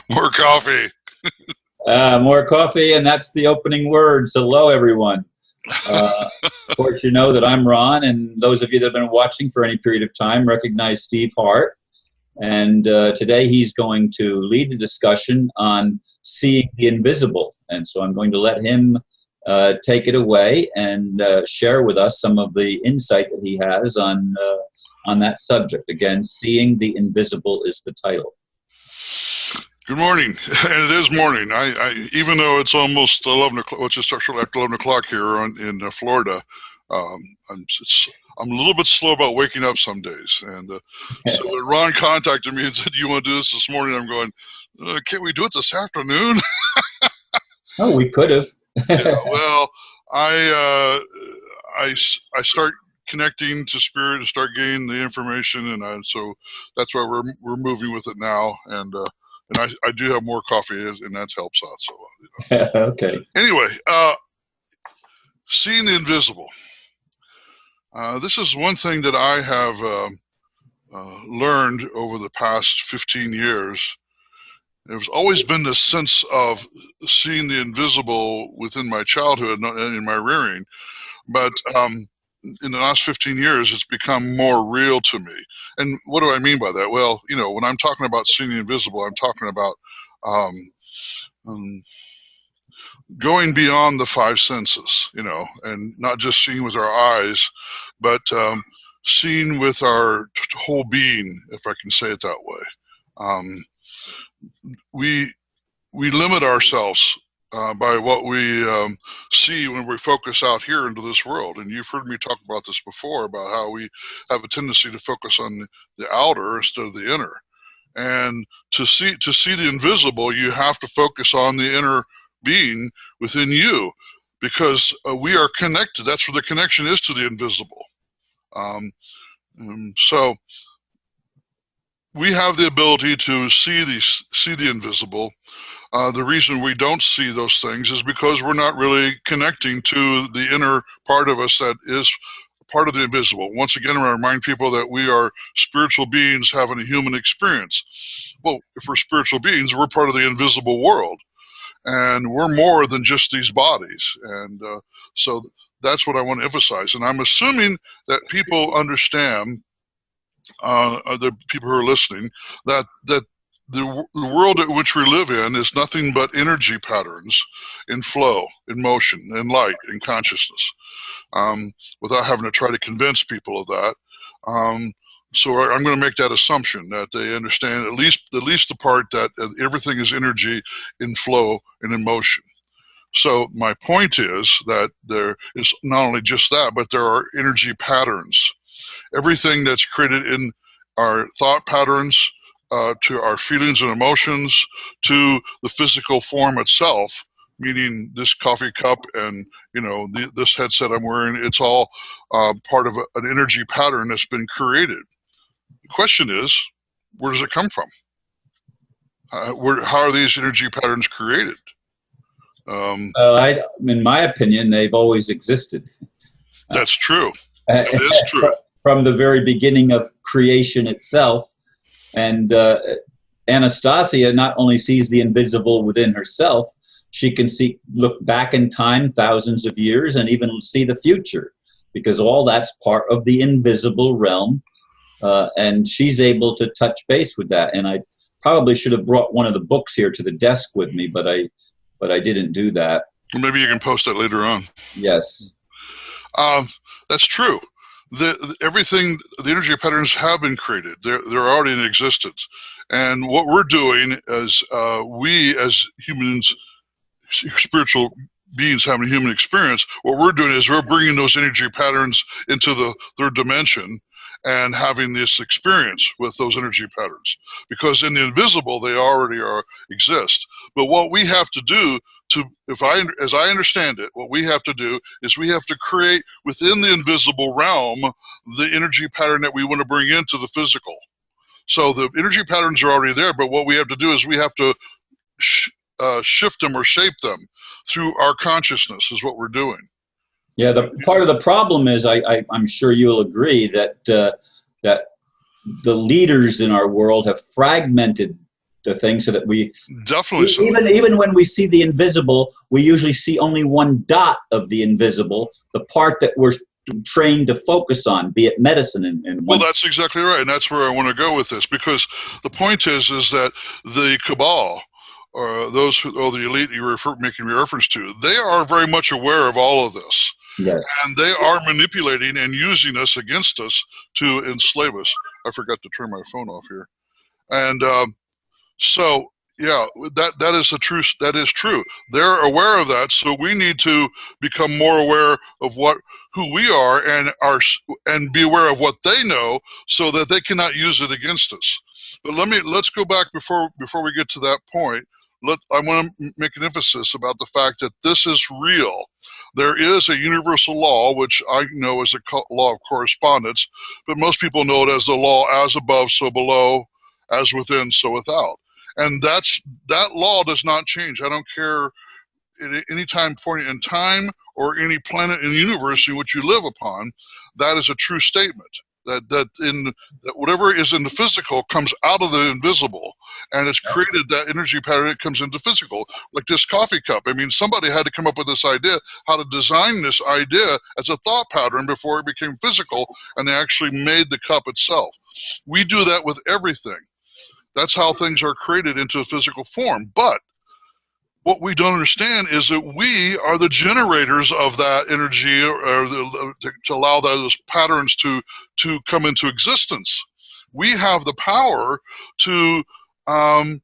More coffee. More coffee, and that's the opening words. Hello, everyone. Of course, you know that I'm Ron, and those of you that have been watching for any period of time recognize Steve Hart. And today he's going to lead the discussion on seeing the invisible. And so I'm going to let him take it away and share with us some of the insight that he has on that subject. Again, Seeing the Invisible is the title. Good morning, and it is morning. I even though it's almost 11 o'clock, well, it's just shortly after 11 o'clock here in Florida, I'm a little bit slow about waking up some days. And so when Ron contacted me and said, "You want to do this morning?" I'm going, "Can't we do it this afternoon?" Oh, we could have. Yeah, well, I start connecting to spirit and start getting the information, and so that's why we're moving with it now. And I do have more coffee, and that helps out. So Okay. Anyway, seeing the invisible. This is one thing that I have learned over the past 15 years. There's always been this sense of seeing the invisible within my childhood and in my rearing, but in the last 15 years, it's become more real to me. And what do I mean by that? Well, when I'm talking about seeing the invisible, I'm talking about going beyond the five senses, and not just seeing with our eyes, but seeing with our whole being, if I can say it that way. We limit ourselves by what we see when we focus out here into this world. And you've heard me talk about this before, about how we have a tendency to focus on the outer instead of the inner. And to see the invisible, you have to focus on the inner being within you, because we are connected. That's where the connection is, to the invisible. So we have the ability to see the invisible. The reason we don't see those things is because we're not really connecting to the inner part of us that is part of the invisible. Once again, I remind people that we are spiritual beings having a human experience. Well, if we're spiritual beings, we're part of the invisible world, and we're more than just these bodies. And so that's what I want to emphasize. And I'm assuming that people understand, the people who are listening, that the world in which we live in is nothing but energy patterns in flow, in motion, in light, in consciousness, without having to try to convince people of that. So I'm going to make that assumption that they understand at least the part that everything is energy in flow and in motion. So my point is that there is not only just that, but there are energy patterns. Everything that's created in our thought patterns, to our feelings and emotions, to the physical form itself, meaning this coffee cup and this headset I'm wearing, it's all part of an energy pattern that's been created. The question is, where does it come from? How are these energy patterns created? In my opinion, they've always existed. That's true. That is true. From the very beginning of creation itself. And Anastasia not only sees the invisible within herself, she can look back in time thousands of years and even see the future, because all that's part of the invisible realm. And she's able to touch base with that. And I probably should have brought one of the books here to the desk with me, but I didn't do that. Well, maybe you can post that later on. Yes. That's true. Everything, the energy patterns have been created. They're already in existence. And what we're doing is, we as humans, spiritual beings having a human experience, what we're doing is we're bringing those energy patterns into the third dimension and having this experience with those energy patterns. Because in the invisible, they already exist. But what we have to do as I understand it, what we have to do is we have to create within the invisible realm the energy pattern that we want to bring into the physical. So the energy patterns are already there, but what we have to do is we have to shift them or shape them through our consciousness is what we're doing. Yeah, the part of the problem is, I'm sure you'll agree that the leaders in our world have fragmented the thing so that we Definitely so. even when we see the invisible, we usually see only one dot of the invisible, the part that we're trained to focus on, be it medicine and Well, that's exactly right, and that's where I want to go with this, because the point is that the Cabal, or those who, or the elite you're making reference to, they are very much aware of all of this. Yes. And they are manipulating and using us against us to enslave us. I forgot to turn my phone off here. And so, yeah, that is the truth. That is true. They're aware of that, so we need to become more aware of who we are, and be aware of what they know, so that they cannot use it against us. But let's go back before we get to that point. I want to make an emphasis about the fact that this is real. There is a universal law, which I know as the law of correspondence, but most people know it as the law as above, so below, as within, so without. And that law does not change. I don't care at any time point in time or any planet in the universe in which you live upon. That is a true statement. That whatever is in the physical comes out of the invisible, and it's created that energy pattern that comes into physical, like this coffee cup. I mean, somebody had to come up with this idea, how to design this idea as a thought pattern before it became physical, and they actually made the cup itself. We do that with everything. That's how things are created into a physical form. But what we don't understand is that we are the generators of that energy, to allow those patterns to come into existence. We have the power to, I'll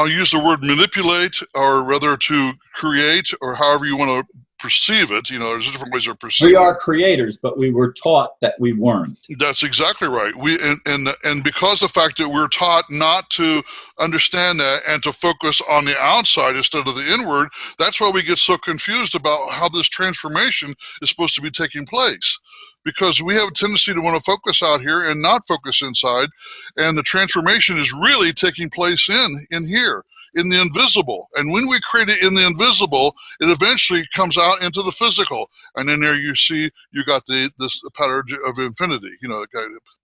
use the word manipulate, or rather to create, or however you want to perceive it. You know, there's different ways of perceiving. We are creators, but we were taught that we weren't. That's exactly right. And because the fact that we're taught not to understand that and to focus on the outside instead of the inward, that's why we get so confused about how this transformation is supposed to be taking place. Because we have a tendency to want to focus out here and not focus inside, and the transformation is really taking place in here, in the invisible. And when we create it in the invisible, it eventually comes out into the physical. And then there you see you got this pattern of infinity. You know,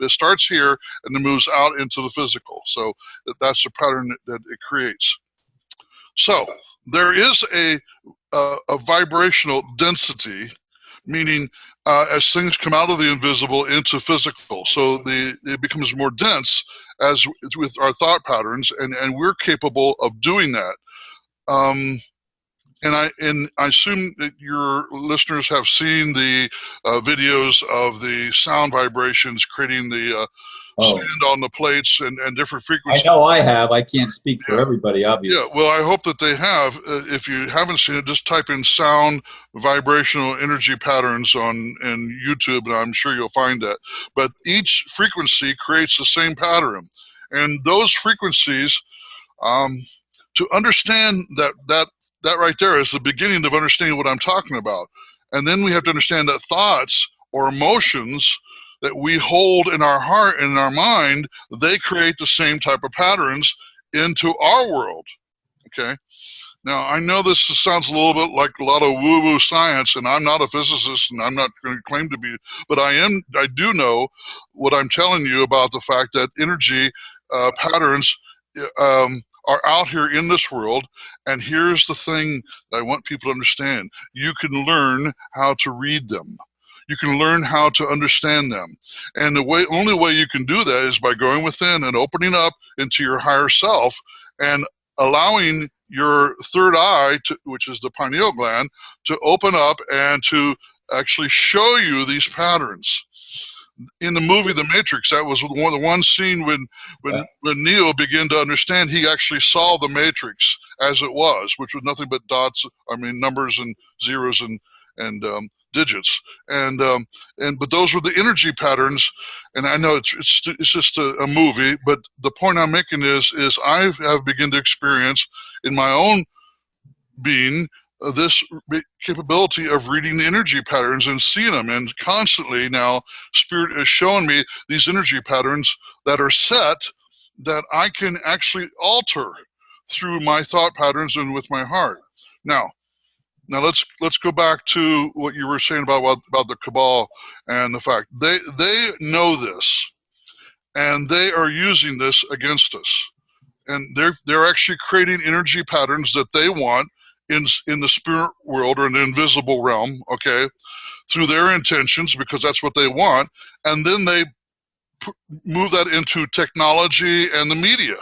it starts here and then moves out into the physical. So that's the pattern that it creates. So there is a vibrational density, meaning as things come out of the invisible into physical. So it becomes more dense as with our thought patterns, and we're capable of doing that. And I assume that your listeners have seen the videos of the sound vibrations creating the sand on the plates and different frequencies. I know I have. I can't speak for everybody, obviously. Yeah, well, I hope that they have. If you haven't seen it, just type in sound vibrational energy patterns in YouTube, and I'm sure you'll find that. But each frequency creates the same pattern. And those frequencies, to understand that right there is the beginning of understanding what I'm talking about. And then we have to understand that thoughts or emotions that we hold in our heart and in our mind, they create the same type of patterns into our world. Okay. Now, I know this sounds a little bit like a lot of woo-woo science, and I'm not a physicist, and I'm not going to claim to be, but I do know what I'm telling you about the fact that energy patterns are out here in this world. And here's the thing that I want people to understand. You can learn how to read them. You can learn how to understand them. And the only way you can do that is by going within and opening up into your higher self and allowing your third eye, which is the pineal gland, to open up and to actually show you these patterns. In the movie The Matrix, that was the one scene when Neo began to understand. He actually saw the Matrix as it was, which was nothing but dots. I mean, numbers and zeros and digits. But those were the energy patterns. And I know it's just a movie, but the point I'm making is I have begun to experience in my own being this capability of reading the energy patterns and seeing them. And constantly now, Spirit is showing me these energy patterns that are set that I can actually alter through my thought patterns and with my heart. Now let's go back to what you were saying about the Cabal and the fact they know this, and they are using this against us. and they're actually creating energy patterns that they want in the spirit world or in the invisible realm, okay, through their intentions, because that's what they want, and then they move that into technology and the media.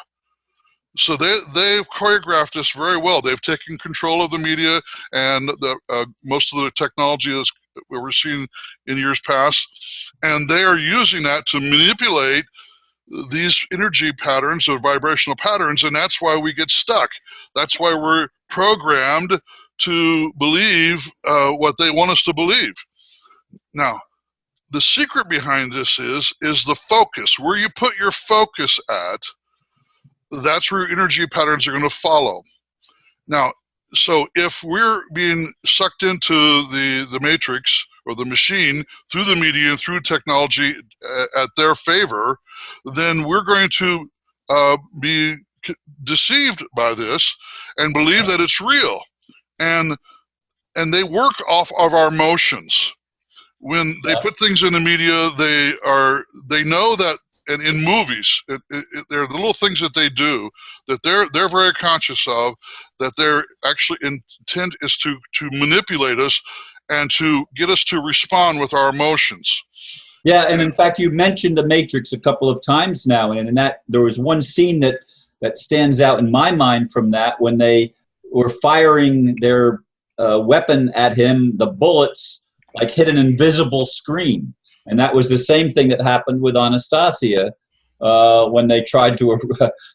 So they've choreographed this very well. They've taken control of the media and most of the technology that we're seeing in years past, and they are using that to manipulate these energy patterns or vibrational patterns, and that's why we get stuck. That's why we're programmed to believe what they want us to believe. Now, the secret behind this is the focus. Where you put your focus at, that's where your energy patterns are going to follow. Now, so if we're being sucked into the matrix or the machine through the media and through technology at their favor, then we're going to be deceived by this and believe that it's real. And they work off of our emotions. When they put things in the media, they know that, and in movies, there are the little things that they do that they're very conscious of, that their actually intent is to manipulate us and to get us to respond with our emotions. Yeah, and in fact, you mentioned the Matrix a couple of times now, and in that there was one scene that stands out in my mind from that, when they were firing their weapon at him, the bullets like hit an invisible screen. And that was the same thing that happened with Anastasia when they tried to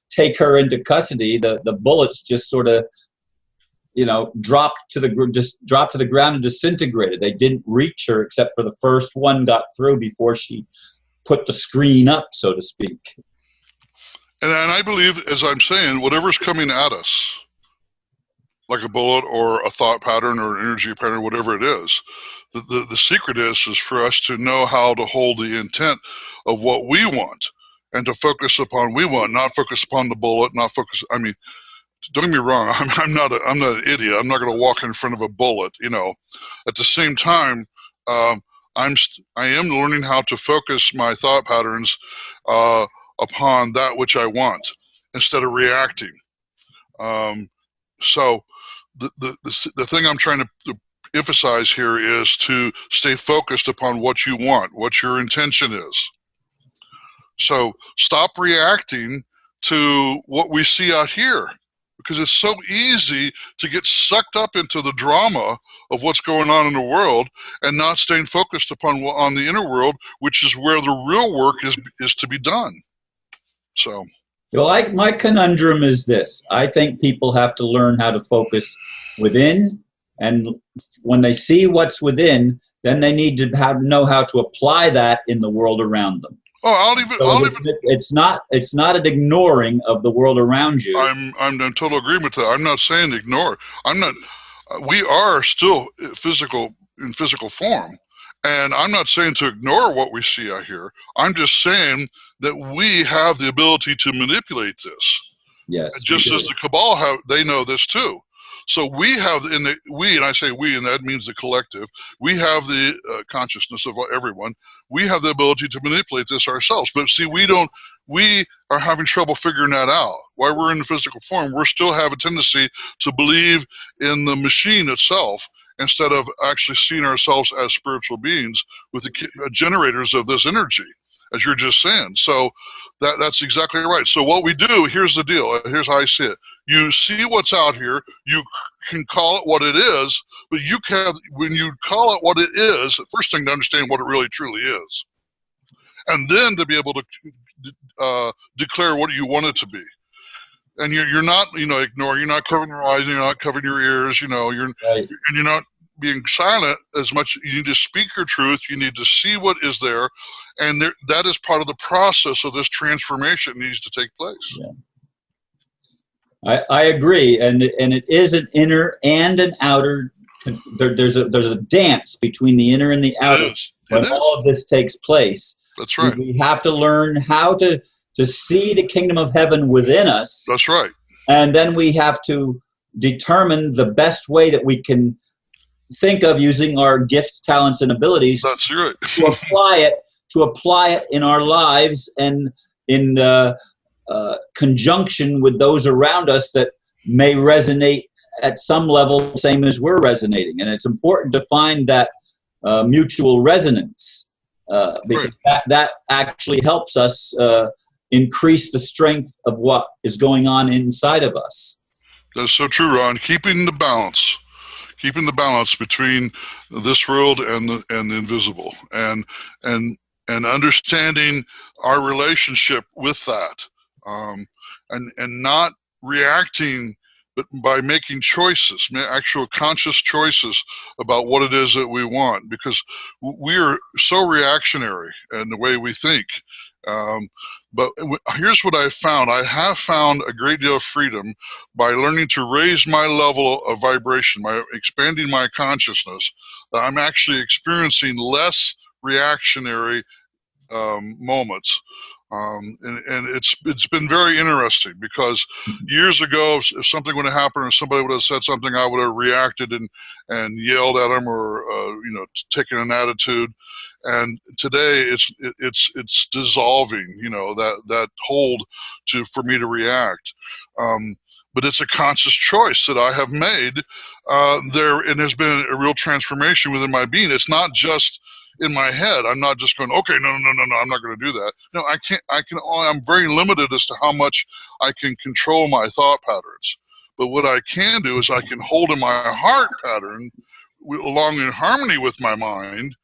take her into custody. The bullets just sort of, dropped to the ground and disintegrated. They didn't reach her, except for the first one got through before she put the screen up, so to speak. And I believe, as I'm saying, whatever's coming at us, like a bullet or a thought pattern or an energy pattern, whatever it is, the secret is for us to know how to hold the intent of what we want and to focus upon we want, not focus upon the bullet, not focus. I mean, don't get me wrong. I'm not an idiot. I'm not going to walk in front of a bullet. At the same time, I am learning how to focus my thought patterns upon that which I want instead of reacting. So the thing I'm trying to emphasize here is to stay focused upon what you want, what your intention is. So stop reacting to what we see out here, because it's so easy to get sucked up into the drama of what's going on in the world and not staying focused upon the inner world, which is where the real work is to be done. So. Well, my conundrum is this. I think people have to learn how to focus within, and when they see what's within, then they need to know how to apply that in the world around them. It's not an ignoring of the world around you. I'm in total agreement to that. I'm not saying ignore. We are still in physical form, and I'm not saying to ignore what we see out here. I'm just saying that we have the ability to manipulate this. Yes. Just as the Cabal have, they know this too. So we have, and I say we, and that means the collective, we have the consciousness of everyone. We have the ability to manipulate this ourselves. But see, we are having trouble figuring that out. While we're in the physical form, we still have a tendency to believe in the machine itself instead of actually seeing ourselves as spiritual beings with the generators of this energy, as you're just saying. So that's exactly right. So what we do, here's the deal. Here's how I see it. You see what's out here. You can call it what it is, but when you call it what it is, the first thing to understand what it really truly is, and then to be able to declare what you want it to be. And you're not, ignoring. You're not covering your eyes. You're not covering your ears. You're right. And you're not being silent as much. You need to speak your truth. You need to see what is there, and that is part of the process of this transformation that needs to take place. Yeah. I agree, and it is an inner and an outer. There's a dance between the inner and the outer when all of this takes place. That's right. We have to learn how to see the kingdom of heaven within us. That's right. And then we have to determine the best way that we can think of using our gifts, talents, and abilities. That's right. to apply it in our lives and in conjunction with those around us that may resonate at some level, same as we're resonating. And it's important to find that mutual resonance because that actually helps us increase the strength of what is going on inside of us. That's so true, Ron. Keeping the balance between this world and the invisible, and understanding our relationship with that, and not reacting, but by making choices, actual conscious choices about what it is that we want, because we are so reactionary in the way we think. But here's what I found. I have found a great deal of freedom by learning to raise my level of vibration, by expanding my consciousness, that I'm actually experiencing less reactionary moments. And it's been very interesting, because years ago, if something would have happened or somebody would have said something, I would have reacted and yelled at them, or taken an attitude. And today it's dissolving, that hold for me to react. But it's a conscious choice that I have made there, and there's been a real transformation within my being. It's not just in my head. I'm not just going, okay, no, I'm not going to do that. No, I can't. I'm very limited as to how much I can control my thought patterns. But what I can do is I can hold in my heart pattern, along in harmony with my mind,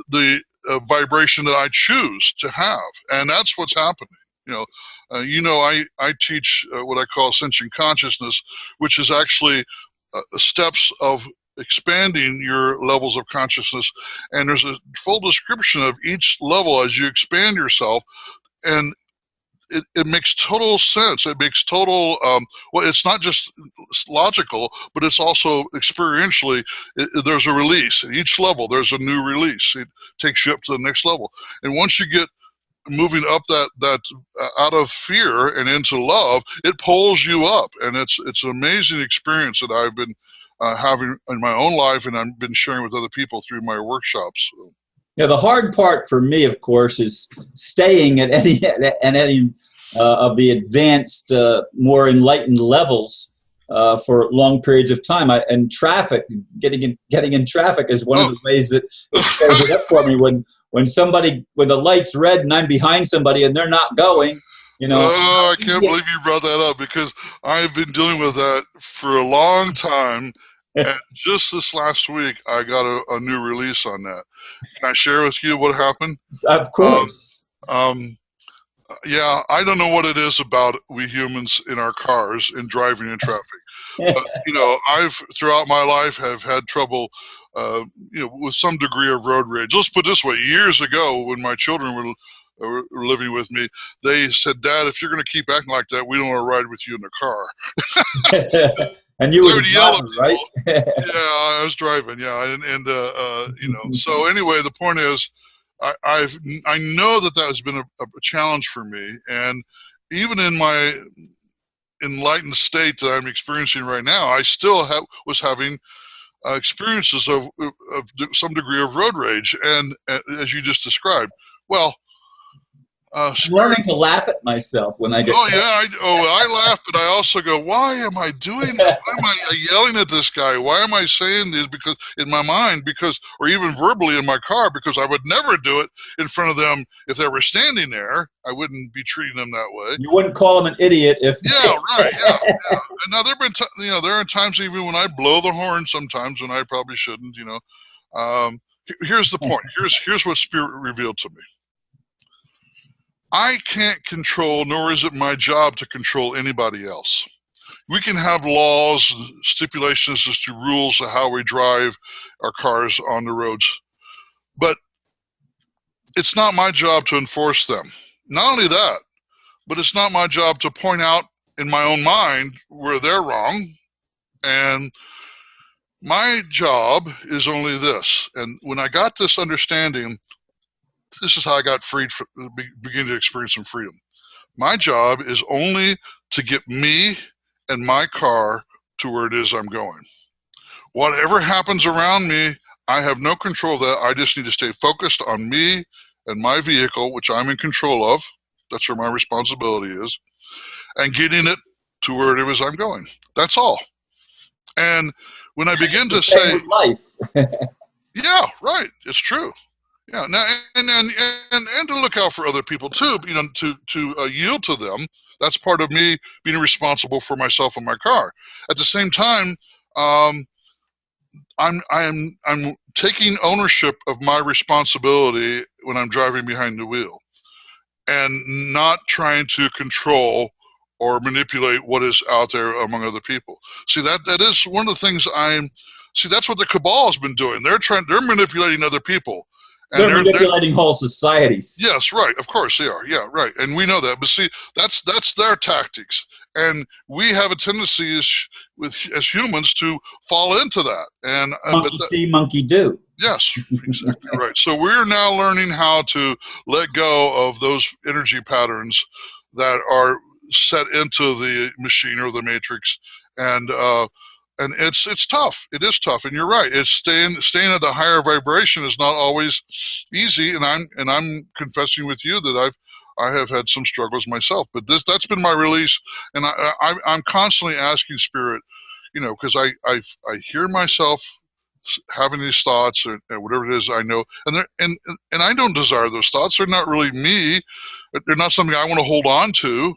the vibration that I choose to have, and that's what's happening. I teach what I call sentient consciousness, which is actually steps of expanding your levels of consciousness, and there's a full description of each level as you expand yourself, and it makes total sense. It makes total it's not just logical, but it's also experientially. There's a release at each level. There's a new release. It takes you up to the next level, and once you get moving up that out of fear and into love, it pulls you up, and it's an amazing experience that I've been having in my own life, and I've been sharing with other people through my workshops. Yeah, the hard part for me, of course, is staying at any of the advanced, more enlightened levels for long periods of time. And traffic, getting in traffic is one of the ways that it shows it up for me. When the light's red and I'm behind somebody and they're not going, I can't believe you brought that up, because I've been dealing with that for a long time. And just this last week, I got a new release on that. Can I share with you what happened? Of course. Yeah, I don't know what it is about we humans in our cars and driving in traffic. But, I've throughout my life have had trouble, with some degree of road rage. Let's put it this way. Years ago, when my children were living with me, they said, "Dad, if you're going to keep acting like that, we don't want to ride with you in the car." And you were driving, right? Yeah, I was driving. Yeah, and So anyway, the point is, I know that has been a challenge for me, and even in my enlightened state that I'm experiencing right now, I still was having experiences of some degree of road rage, and as you just described. Well, I'm learning to laugh at myself when I get. I laugh, but I also go, why am I doing that? Why am I yelling at this guy? Why am I saying this? Because in my mind, or even verbally in my car, because I would never do it in front of them if they were standing there. I wouldn't be treating them that way. You wouldn't call them an idiot if. Yeah, right. Yeah. And now there are times even when I blow the horn. Sometimes when I probably shouldn't. Here's the point. Here's what Spirit revealed to me. I can't control, nor is it my job to control anybody else. We can have laws, stipulations as to rules of how we drive our cars on the roads, but it's not my job to enforce them. Not only that, but it's not my job to point out in my own mind where they're wrong. And my job is only this. And when I got this understanding, this is how I got freed, begin to experience some freedom. My job is only to get me and my car to where it is I'm going. Whatever happens around me, I have no control of that. I just need to stay focused on me and my vehicle, which I'm in control of. That's where my responsibility is. And getting it to where it is I'm going. That's all. And when I begin to say, life. yeah, right, it's true. Yeah. Now, and to look out for other people too, to yield to them. That's part of me being responsible for myself and my car. At the same time, I'm taking ownership of my responsibility when I'm driving behind the wheel, and not trying to control or manipulate what is out there among other people. See, that is one of the things that's what the Cabal has been doing. They're manipulating other people. And they're manipulating whole societies. Yes, right. Of course they are. Yeah, right. And we know that. But see, that's their tactics. And we have a tendency as humans to fall into that. And monkey see, monkey do. Yes, exactly right. So we're now learning how to let go of those energy patterns that are set into the machine or the matrix, and it's tough. It is tough, and you're right. It's staying at a higher vibration is not always easy, and I'm confessing with you that I have had some struggles myself. But that's been my release, and I'm constantly asking Spirit, because I hear myself having these thoughts or whatever it is I know, and I don't desire those thoughts. They're not really me. They're not something I want to hold on to.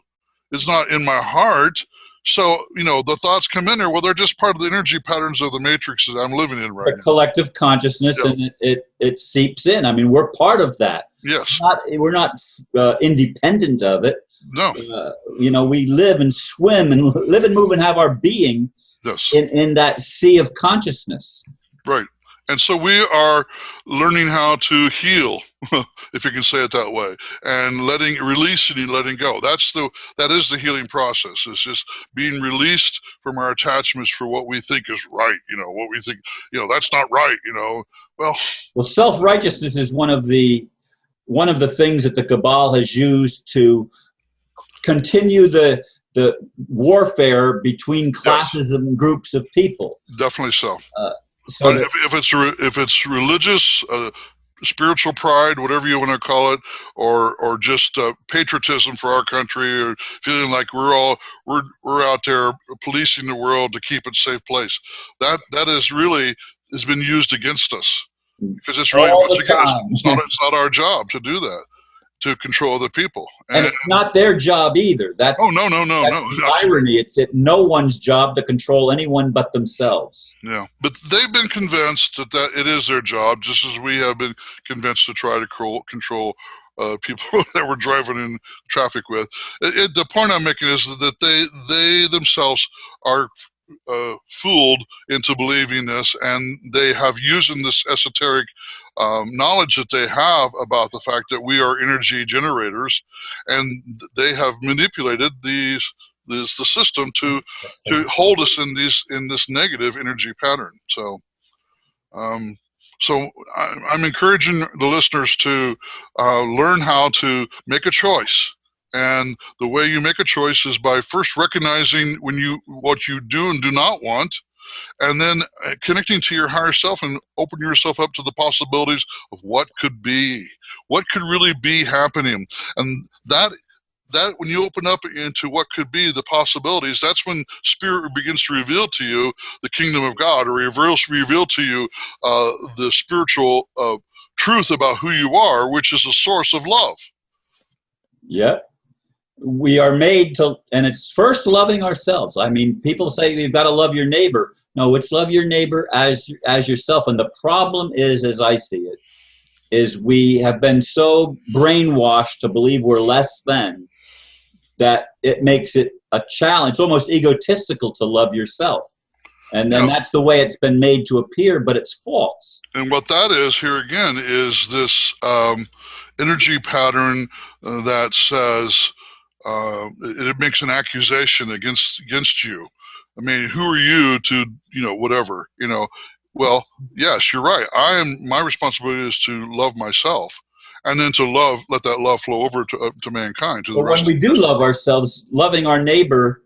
It's not in my heart. So, the thoughts come in there. Well, they're just part of the energy patterns of the matrix that I'm living in right now. Collective consciousness, yeah. And it seeps in. I mean, we're part of that. Yes. We're not independent of it. No. We live and swim and live and move and have our being in that sea of consciousness. Right. And so we are learning how to heal, if you can say it that way, and releasing and letting go. That is the healing process. It's just being released from our attachments for what we think is right. What we think, that's not right. Well, self-righteousness is one of the things that the Cabal has used to continue the warfare between classes and groups of people. Definitely so. So if it's religious, spiritual pride, whatever you want to call it, or just patriotism for our country, or feeling like we're out there policing the world to keep it a safe place, that has been used against us, because it's really it's not our job to do that, to control other people, and it's not their job either. That's no. The irony. It's no one's job to control anyone but themselves. Yeah, but they've been convinced that it is their job, just as we have been convinced to try to control people that we're driving in traffic with. The point I'm making is that they themselves are fooled into believing this, and they have used this esoteric knowledge that they have about the fact that we are energy generators, and they have manipulated the system to hold us in this negative energy pattern. So I'm encouraging the listeners to learn how to make a choice. And the way you make a choice is by first recognizing what you do and do not want, and then connecting to your higher self and opening yourself up to the possibilities of what could be, what could really be happening. And that when you open up into what could be, the possibilities, that's when Spirit begins to reveal to you the kingdom of God, or reveal to you the spiritual truth about who you are, which is a source of love. Yep. We are made to, and it's first loving ourselves. I mean, people say you've got to love your neighbor. No, it's love your neighbor as yourself. And the problem is, as I see it, is we have been so brainwashed to believe we're less than, that it makes it a challenge, almost egotistical, to love yourself. And then that's the way it's been made to appear, but it's false. And what that is here again is this energy pattern that says, it makes an accusation against you. I mean, who are you to, whatever, well, yes, you're right. My responsibility is to love myself, and then to let that love flow over to mankind. But when we do love ourselves, loving our neighbor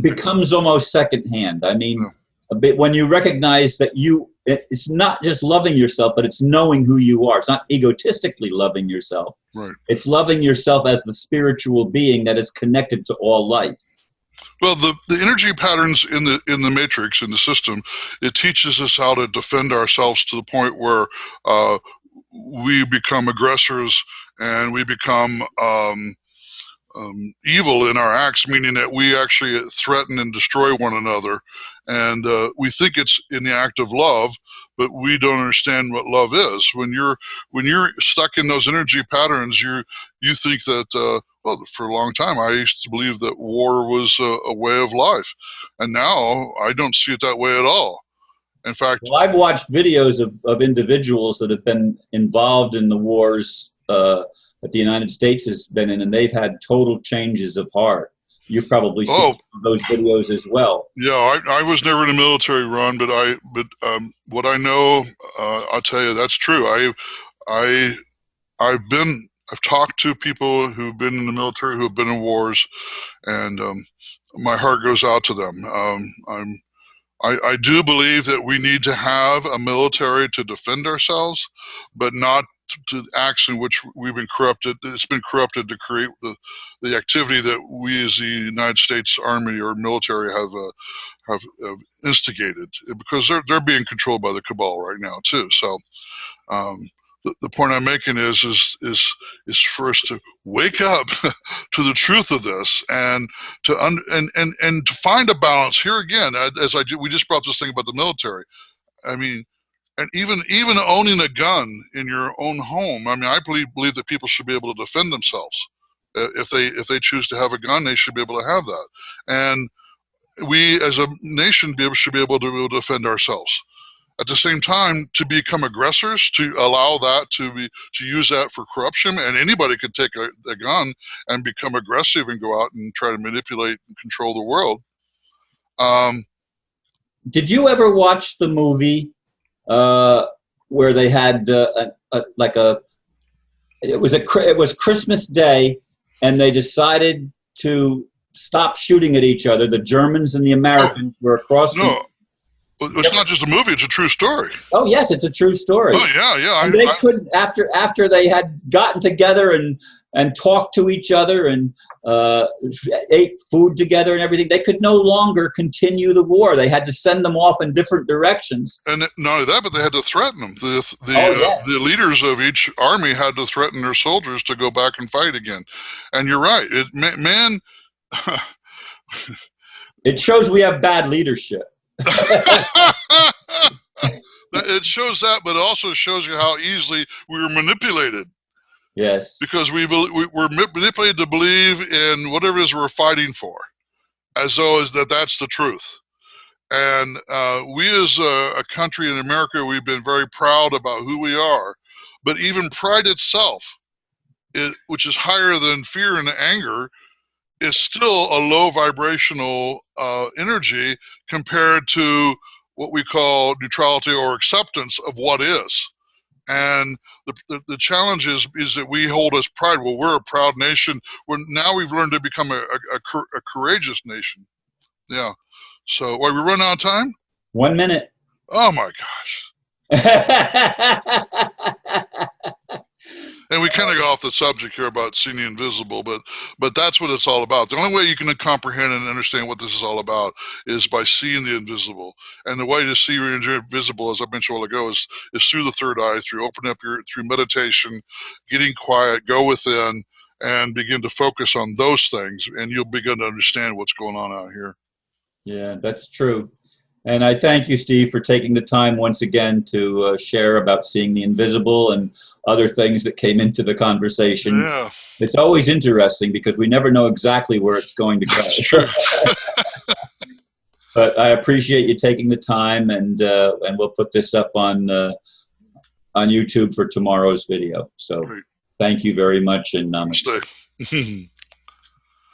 becomes almost secondhand. I mean, a bit when you recognize that you it's not just loving yourself, but it's knowing who you are. It's not egotistically loving yourself. Right. It's loving yourself as the spiritual being that is connected to all life. Well, the energy patterns in the matrix, in the system, it teaches us how to defend ourselves to the point where we become aggressors and we become evil in our acts, meaning that we actually threaten and destroy one another. And we think it's in the act of love, but we don't understand what love is. When you're stuck in those energy patterns, you think that, well, for a long time, I used to believe that war was a way of life. And now I don't see it that way at all. In fact, well, I've watched videos of individuals that have been involved in the wars that the United States has been in, and they've had total changes of heart. You've probably seen those videos as well. Yeah, I was never in the military, Ron, but what I know, I'll tell you, that's true. I've talked to people who've been in the military, who have been in wars, and my heart goes out to them. I do believe that we need to have a military to defend ourselves, but not to acts in which we've been corrupted. It's been corrupted to create the activity that we as the United States Army or military have instigated, because they're being controlled by the Cabal right now too. So the point I'm making is for us to wake up to the truth of this and to find a balance here again. We just brought this thing about the military. I mean, and even owning a gun in your own home. I mean, I believe that people should be able to defend themselves. If they choose to have a gun, they should be able to have that. And we, as a nation, should be able to defend ourselves. At the same time, to become aggressors, to allow that to use that for corruption, and anybody could take a gun and become aggressive and go out and try to manipulate and control the world. Did you ever watch the movie where they had it was Christmas Day, and they decided to stop shooting at each other? The Germans and the Americans were across. No, it's not just a movie; it's a true story. Oh yes, it's a true story. Oh yeah. And they couldn't, after they had gotten together and talked to each other and ate food together and everything, they could no longer continue the war. They had to send them off in different directions. And not only that, but they had to threaten them. The leaders of each army had to threaten their soldiers to go back and fight again. And you're right, man. It shows we have bad leadership. It shows that, but it also shows you how easily we were manipulated. Yes. Because we're manipulated to believe in whatever it is we're fighting for, as though that's the truth. And we as a country in America, we've been very proud about who we are. But even pride itself, which is higher than fear and anger, is still a low vibrational energy compared to what we call neutrality or acceptance of what is. And the challenge is that we hold as pride. Well, we're a proud nation. Now we've learned to become a courageous nation. Yeah. So, we run out of time? 1 minute. Oh my gosh. And we kind of got off the subject here about seeing the invisible, but that's what it's all about. The only way you can comprehend and understand what this is all about is by seeing the invisible. And the way to see the invisible, as I mentioned a while ago, is through the third eye, through meditation, getting quiet, go within, and begin to focus on those things, and you'll begin to understand what's going on out here. Yeah, that's true. And I thank you, Steve, for taking the time once again to share about seeing the invisible and other things that came into the conversation. Yeah. It's always interesting because we never know exactly where it's going to go. That's true. But I appreciate you taking the time, and we'll put this up on YouTube for tomorrow's video. So Great. Thank you very much, and namaste.